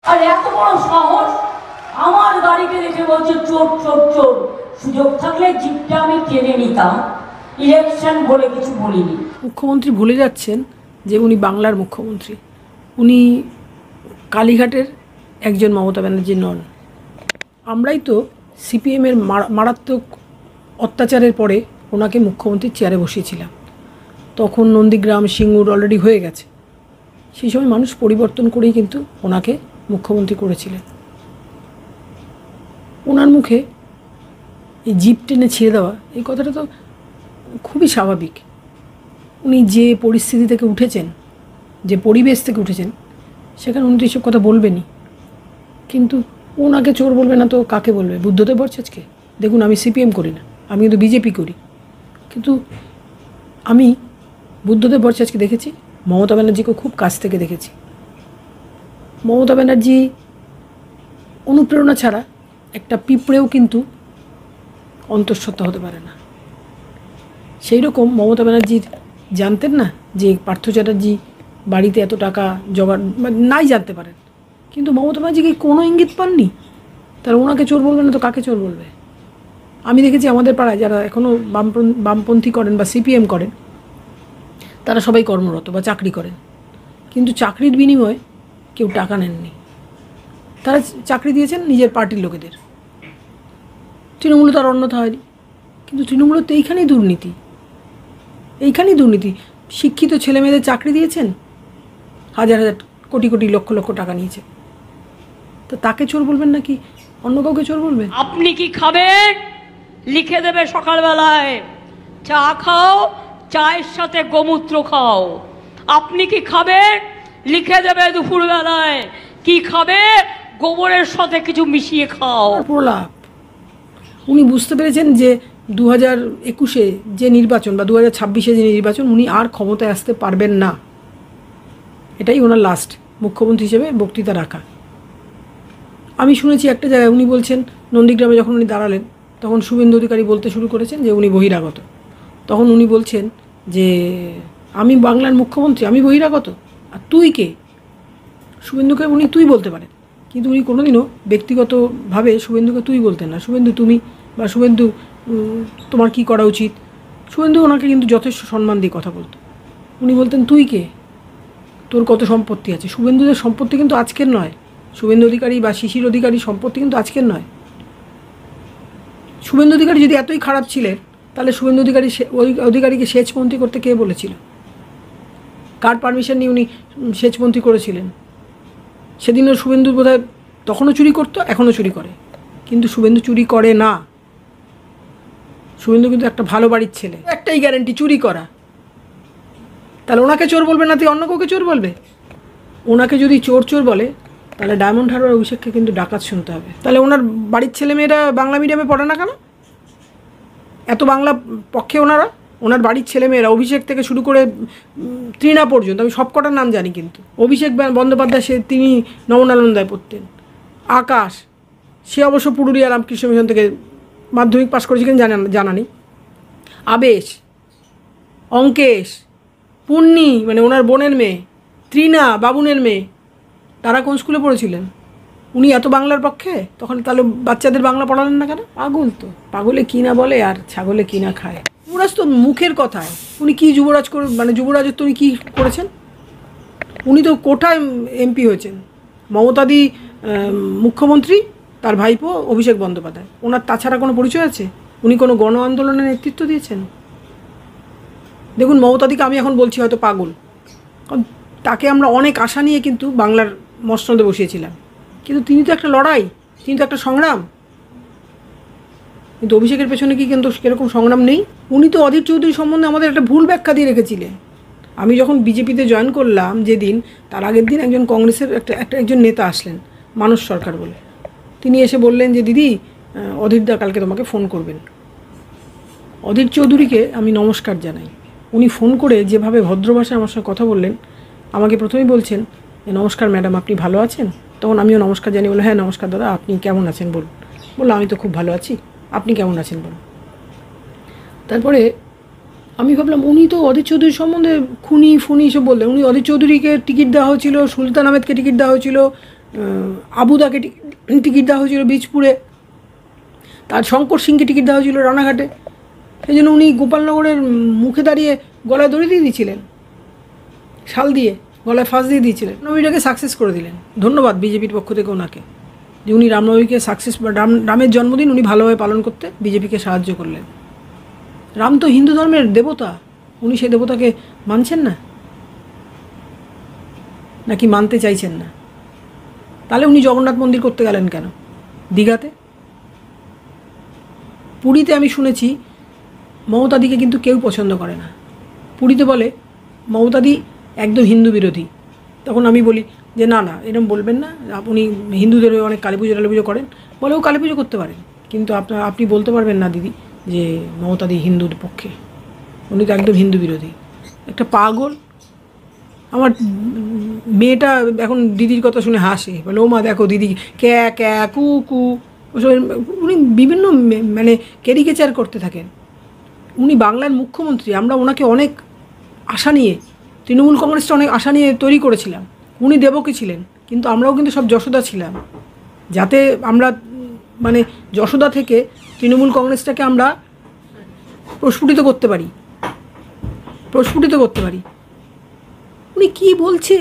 আর এত বড় সাহস, আমার গাড়িকে দেখে বলছে চোর চোর চোর। সুযোগ থাকলে জিপটা আমি কিনে নিতাম, ইলেকশন বলে কিছু বলিনি। মুখ্যমন্ত্রী ভুলে যাচ্ছেন যে উনি বাংলার মুখ্যমন্ত্রী, উনি কালীঘাটের একজন মমতা ব্যানার্জি নন। আমরাই তো সিপিএমের মারাত্মক অত্যাচারের পরে ওনাকে মুখ্যমন্ত্রীর চেয়ারে বসিয়েছিলাম। তখন নন্দীগ্রাম সিঙ্গুর অলরেডি হয়ে গেছে, সেই সময় মানুষ পরিবর্তন করেই কিন্তু ওনাকে মুখ্যমন্ত্রী করেছিলেন। ওনার মুখে এই জিপ টেনে ছেড়ে দেওয়া, এই কথাটা তো খুবই স্বাভাবিক। উনি যে পরিস্থিতি থেকে উঠেছেন, যে পরিবেশ থেকে উঠেছেন, সেখানে উনি তো এইসব কথা বলবেনই। কিন্তু ওনাকে চোর বলবে না তো কাকে বলবে? বুদ্ধদেব ভট্টাচার্যকে? দেখুন, আমি সিপিএম করি না, আমি কিন্তু বিজেপি করি, কিন্তু আমি বুদ্ধদেব ভট্টাচার্যকে দেখেছি, মমতা ব্যানার্জিকেও খুব কাছ থেকে দেখেছি। মমতা ব্যানার্জি অনুপ্রেরণা ছাড়া একটা পিঁপড়েও কিন্তু অন্তঃসত্ত্বা হতে পারে না। সেই রকম মমতা ব্যানার্জির জানতেন না যে পার্থ চ্যাটার্জি বাড়িতে এত টাকা জোগাড় নাই, জানতে পারেন, কিন্তু মমতা ব্যানার্জিকে কোনো ইঙ্গিত পাননি। তারা ওনাকে চোর বলবে না তো কাকে চোর বলবে? আমি দেখেছি আমাদের পাড়ায় যারা এখনও বামপন্থী করেন বা সিপিএম করেন, তারা সবাই কর্মরত বা চাকরি করেন, কিন্তু চাকরির বিনিময়ে কেউ টাকা নেননি। তারা চাকরি দিয়েছেন নিজের পার্টির লোকেদের। তৃণমূলে তার অন্যথা হয়নি, কিন্তু তৃণমূলের তো এইখানেই দুর্নীতি, এইখানেই দুর্নীতি। শিক্ষিত ছেলেমেয়েদের চাকরি দিয়েছেন, হাজার হাজার কোটি কোটি লক্ষ লক্ষ টাকা নিয়েছে, তো তাকে চোর বলবেন নাকি অন্য কাউকে চোর বলবেন? আপনি কি খাবেন লিখে দেবে সকালবেলায়, চা খাও, চায়ের সাথে গোমূত্র খাও। আপনি কি খাবেন লিখে দেবে দুপুরবেলায়, কি খাবে গোবরের সাথে কিছু মিশিয়ে খাও। প্রলাপ। উনি বুঝতে পেরেছেন যে 2021-এ যে নির্বাচন বা 2026-এ যে নির্বাচন, উনি আর ক্ষমতায় আসতে পারবেন না। এটাই ওনার লাস্ট মুখ্যমন্ত্রী হিসেবে বক্তৃতা রাখা। আমি শুনেছি একটা জায়গায় উনি বলছেন, নন্দীগ্রামে যখন উনি দাঁড়ালেন তখন শুভেন্দু অধিকারী বলতে শুরু করেছেন যে উনি বহিরাগত। তখন উনি বলছেন যে আমি বাংলার মুখ্যমন্ত্রী, আমি বহিরাগত, আর তুই কে? শুভেন্দুকে উনি তুই বলতে পারেন, কিন্তু উনি কোনোদিনও ব্যক্তিগতভাবে শুভেন্দুকে তুই বলতেন না। শুভেন্দু তুমি, বা শুভেন্দু তোমার কি করা উচিত। শুভেন্দু ওনাকে কিন্তু যথেষ্ট সম্মান দিয়ে কথা বলতো। উনি বলতেন তুই কে, তোর কত সম্পত্তি আছে। শুভেন্দুদের সম্পত্তি কিন্তু আজকের নয়, শুভেন্দু অধিকারী বা শিশির অধিকারী সম্পত্তি কিন্তু আজকের নয়। শুভেন্দু অধিকারী যদি এতই খারাপ ছিলেন, তাহলে শুভেন্দু অধিকারীকে সেচমন্ত্রী করতে কে বলেছিল? কার পারমিশন নিয়ে উনি সেচমন্ত্রী করেছিলেন? সেদিনও শুভেন্দু বোধহয় তখনও চুরি করতো, এখনও চুরি করে, কিন্তু শুভেন্দু চুরি করে না। শুভেন্দু কিন্তু একটা ভালো বাড়ির ছেলে, একটাই গ্যারেন্টি, চুরি করা। তাহলে ওনাকে চোর বলবে না, তুই অন্য কাউকে চোর বলবে? ওনাকে যদি চোর চোর বলে, তাহলে ডায়মন্ড হারবার অভিষেককে কিন্তু ডাকাত শুনতে হবে। তাহলে ওনার বাড়ির ছেলেমেয়েরা বাংলা মিডিয়ামে পড়ে না কেন? এত বাংলা পক্ষে ওনারা, ওনার বাড়ির ছেলেমেয়েরা অভিষেক থেকে শুরু করে তৃণা পর্যন্ত, আমি সব কটার নাম জানি, কিন্তু অভিষেক বন্দ্যোপাধ্যায় তিনি নবনালন্দায় পড়তেন। আকাশ, সে অবশ্য পুরুলিয়া রামকৃষ্ণ মিশন থেকে মাধ্যমিক পাশ করেছে কিনা জানা নেই। আবেশ, অঙ্কেশ, পূর্ণি মানে ওনার বোনের মেয়ে, তৃণা বাবুনের মেয়ে, তারা কোন স্কুলে পড়েছিলেন? উনি এত বাংলার পক্ষে, তখন তাহলে বাচ্চাদের বাংলা পড়ালেন না কেন? পাগল তো, পাগলে কি না বলে আর ছাগলে কি না খায়। যুবরাজ তো মুখের কথায়, উনি কি যুবরাজ মানে যুবরাজত্ব উনি কী করেছেন? উনি তো কোটায় এমপি হয়েছেন। মমতাদি মুখ্যমন্ত্রী, তার ভাইপো অভিষেক বন্দ্যোপাধ্যায়, ওনার তাছাড়া কোনো পরিচয় আছে? উনি কোনো গণ আন্দোলনের নেতৃত্ব দিয়েছেন? দেখুন, মমতাদিকে আমি এখন বলছি হয়তো পাগল, কারণ তাকে আমরা অনেক আশা নিয়ে কিন্তু বাংলার মসনদে বসিয়েছিলাম, কিন্তু তিনি তো একটা লড়াই, তিনি তো একটা সংগ্রাম। কিন্তু অভিষেকের পেছনে কি কিন্তু সেরকম সংগ্রাম নেই? উনি তো অধীর চৌধুরী সম্বন্ধে আমাদের একটা ভুল ব্যাখ্যা দিয়ে রেখেছিলেন। আমি যখন বিজেপিতে জয়েন করলাম যেদিন, তার আগের দিন একজন কংগ্রেসের একজন নেতা আসলেন, মানস সরকার বলে। তিনি এসে বললেন যে দিদি, অধীরদা কালকে তোমাকে ফোন করবেন। অধীর চৌধুরীকে আমি নমস্কার জানাই। উনি ফোন করে যেভাবে ভদ্র ভাষায় আমার সঙ্গে কথা বললেন, আমাকে প্রথমেই বলছেন নমস্কার ম্যাডাম, আপনি ভালো আছেন? তখন আমিও নমস্কার জানি, বলে হ্যাঁ নমস্কার দাদা, আপনি কেমন আছেন বলুন। বললো আমি তো খুব ভালো আছি, আপনি কেমন আছেন বলুন। তারপরে আমি ভাবলাম উনি তো অধীর চৌধুরী সম্বন্ধে খুনি ফুনি সব বললেন। উনি অধীর চৌধুরীকে টিকিট দেওয়া হয়েছিল, সুলতান আহমেদকে টিকিট দেওয়া হয়েছিল, আবুদাকে টিকিট দেওয়া হয়েছিল বীজপুরে, তার শঙ্কর সিংকে টিকিট দেওয়া হয়েছিল রানাঘাটে। সেই জন্য উনি গোপালনগরের মুখে দাঁড়িয়ে গলায় দড়ি দিয়ে দিয়েছিলেন, শাল দিয়ে গলায় ফাঁস দিয়ে দিয়েছিলেন। রামনবমীটাকে সাকসেস করে দিলেন। ধন্যবাদ বিজেপির পক্ষ থেকে ওনাকে, যে উনি রামনবমীকে সাকসেস, রামের জন্মদিন উনি ভালোভাবে পালন করতে বিজেপিকে সাহায্য করলেন। রাম তো হিন্দু ধর্মের দেবতা, উনি সেই দেবতাকে মানছেন না নাকি মানতে চাইছেন না? তাহলে উনি জগন্নাথ মন্দির করতে গেলেন কেন দীঘাতে? পুরীতে আমি শুনেছি মমতাদিকে কিন্তু কেউ পছন্দ করে না। পুরীতে বলে মমতাদি একদম হিন্দু বিরোধী। তখন আমি বলি যে না না, এরকম বলবেন না, আপনি হিন্দুদের অনেক কালী পুজো টালী পুজো করেন। বলে ও কালী পুজো করতে পারেন, কিন্তু আপনি বলতে পারবেন না দিদি যে মমতাদি হিন্দুর পক্ষে, উনি তো একদম হিন্দু বিরোধী। একটা পাগল। আমার মেয়েটা এখন দিদির কথা শুনে হাসে, বলে ও মা দেখো দিদি ক্যা ক্যা কু কু, উনি বিভিন্ন মানে ক্যারিকেচার করতে থাকেন। উনি বাংলার মুখ্যমন্ত্রী, আমরা ওনাকে অনেক আশা নিয়ে, তৃণমূল কংগ্রেসটা অনেক আশা নিয়ে তৈরি করেছিলাম। উনি দেবকী ছিলেন, কিন্তু আমরাও কিন্তু সব যশোদা ছিলাম, যাতে আমরা মানে যশোদা থেকে তৃণমূল কংগ্রেসটাকে আমরা প্রস্ফুটিত করতে পারি। উনি কী বলছে?